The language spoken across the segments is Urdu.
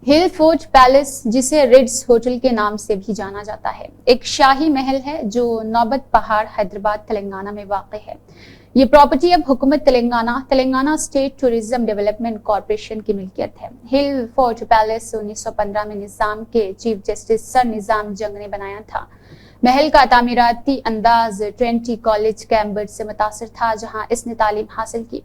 ہل فورٹ پیلس، جسے ریڈز ہوٹل کے نام سے بھی جانا جاتا ہے، ایک شاہی محل ہے جو نوبت پہاڑ، حیدرآباد، تلنگانہ میں واقع ہے۔ یہ پراپرٹی اب حکومت Telangana state tourism development corporation کی ملکیت ہے۔ ہل فورٹ پیلس 1915 میں نظام کے چیف جسٹس سر نظام جنگ نے بنایا تھا۔ محل کا تعمیراتی انداز ٹرینٹی کالج کیمبرج سے متاثر تھا، جہاں اس نے تعلیم حاصل کی۔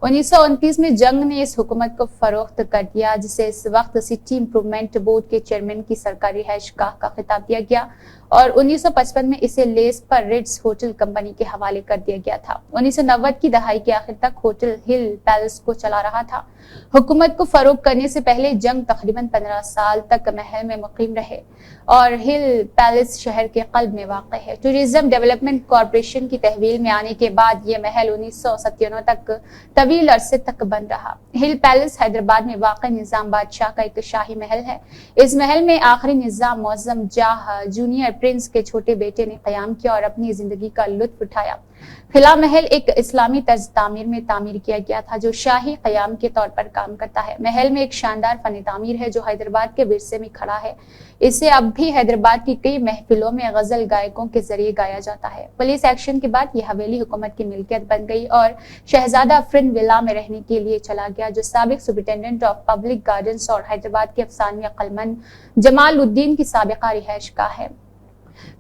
1929 میں جنگ نے اس حکومت کو فروخت کر دیا، جسے اس وقت سٹی امپرومنٹ بورڈ کے چیئرمین کی سرکاری رہائش گاہ کا خطاب دیا گیا اور 1955 میں اسے لیز پر ریڈز ہوٹل کمپنی کے حوالے کر دیا گیا تھا۔ 1990 کی دہائی کے آخر تک ہوٹل ہل پیلس کو چلا رہا تھا۔ حکومت کو فروغ کرنے سے پہلے جنگ تقریباً 15 سال تک محل میں مقیم رہے اور ہل پیلس شہر کے قلب میں واقع ہے۔ ٹورزم ڈیولپمنٹ کارپوریشن کی تحویل میں آنے کے بعد یہ محل 1997 تک طویل عرصے تک بند رہا۔ ہل پیلس حیدرآباد میں واقع نظام بادشاہ کا ایک شاہی محل ہے۔ اس محل میں آخری نظام معظم جاہ جونیئر پرنس کے چھوٹے بیٹے نے قیام کیا اور اپنی زندگی کا لطف اٹھایا۔ خلا محل ایک اسلامی طرز تعمیر میں تعمیر کیا گیا تھا جو شاہی قیام کے طور پر کام کرتا ہے۔ محل میں ایک شاندار فن تعمیر ہے جو حیدرآباد کے ورثے میں کھڑا ہے۔ اسے اب بھی حیدرآباد کی کئی محفلوں میں غزل گائکوں کے ذریعے گایا جاتا ہے۔ پولیس ایکشن کے بعد یہ حویلی حکومت کی ملکیت بن گئی اور شہزادہ فرن ولا میں رہنے کے لیے چلا گیا، جو سابق سپرنٹینڈنٹ آف پبلک گارڈنز اور حیدرآباد کے افسانوی عقلمند جمال الدین کی سابقہ رہائش گاہ ہے۔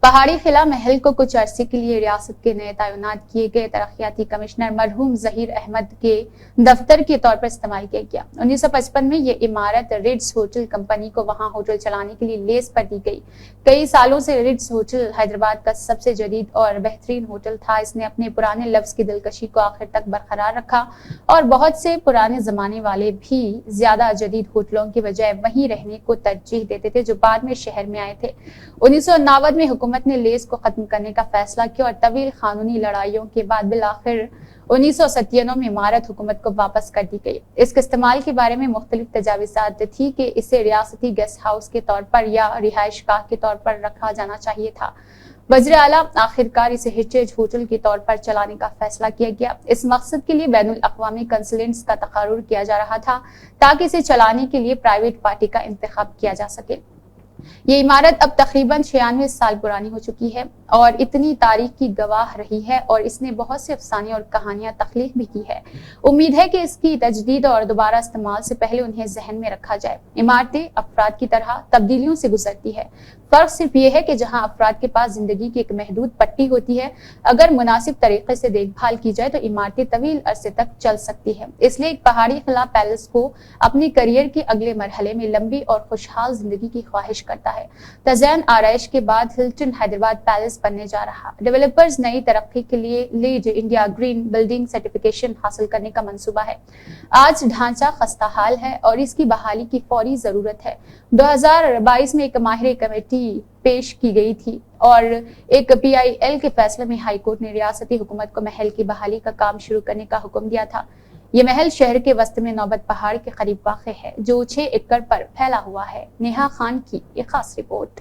پہاڑی خلا محل کو کچھ عرصے کے لیے ریاست کے نئے تعینات کیے گئے ترقیاتی کمشنر مرحوم ظہیر احمد کے دفتر کے طور پر استعمال کیا گیا۔ 1955 میں یہ عمارت ریڈز ہوٹل کمپنی کو وہاں ہوٹل چلانے کے لیے لیز پر دی گئی۔ کئی سالوں سے ریڈز ہوٹل حیدرآباد کا سب سے جدید اور بہترین ہوٹل تھا۔ اس نے اپنے پرانے لفظ کی دلکشی کو آخر تک برقرار رکھا اور بہت سے پرانے زمانے والے بھی زیادہ جدید ہوٹلوں کی بجائے وہیں رہنے کو ترجیح دیتے تھے جو بعد میں شہر میں آئے تھے۔ 1959 میں حکومت نے لیز کو ختم کرنے کا فیصلہ کیا اور طویل قانونی لڑائیوں کے بعد بالآخر 1997 میں عمارت حکومت کو واپس کر دی گئی۔ اس کے استعمال کے بارے میں مختلف تجاویزات تھی کہ اسے ریاستی گیسٹ ہاؤس کے طور پر یا رہائش گاہ کے طور پر رکھا جانا چاہیے تھا۔ وزیر اعلیٰ آخرکار اسے ہیریٹیج ہوٹل کے طور پر چلانے کا فیصلہ کیا گیا۔ اس مقصد کے لیے بین الاقوامی کنسلٹنٹس کا تقرر کیا جا رہا تھا تاکہ اسے چلانے کے لیے پرائیویٹ پارٹی کا انتخاب کیا جا سکے۔ یہ عمارت اب تقریباً 96 سال پرانی ہو چکی ہے اور اتنی تاریخ کی گواہ رہی ہے اور اس نے بہت سے افسانے اور کہانیاں تخلیق بھی کی ہے۔ امید ہے کہ اس کی تجدید اور دوبارہ استعمال سے پہلے انہیں ذہن میں رکھا جائے۔ عمارتیں افراد کی طرح تبدیلیوں سے گزرتی ہے۔ فرق صرف یہ ہے کہ جہاں افراد کے پاس زندگی کی ایک محدود پٹی ہوتی ہے، اگر مناسب طریقے سے دیکھ بھال کی جائے تو عمارتیں طویل عرصے تک چل سکتی ہیں۔ اس لیے ایک پہاڑی خلا پیلس کو اپنی کیریئر کے اگلے مرحلے میں لمبی اور خوشحال زندگی کی خواہش کرتا ہے۔ تزئین آرائش کے بعد ہلٹن حیدرآباد پیلس بننے جا رہا۔ ڈیولپرز نئی ترقی کے لیے lead India green building certification حاصل کرنے کا منصوبہ ہے۔ آج ڈھانچہ خستہ حال ہے اور اس کی بحالی کی فوری ضرورت ہے۔ 2022 میں ایک ماہر کمیٹی پیش کی گئی تھی اور ایک PIL کے فیصلے میں ہائی کورٹ نے ریاستی حکومت کو محل کی بحالی کا کام شروع کرنے کا حکم دیا تھا۔ یہ محل شہر کے وسط میں نوبت پہاڑ کے قریب واقع ہے جو 6 ایکڑ پر پھیلا ہوا ہے۔ نیہا خان کی یہ خاص رپورٹ۔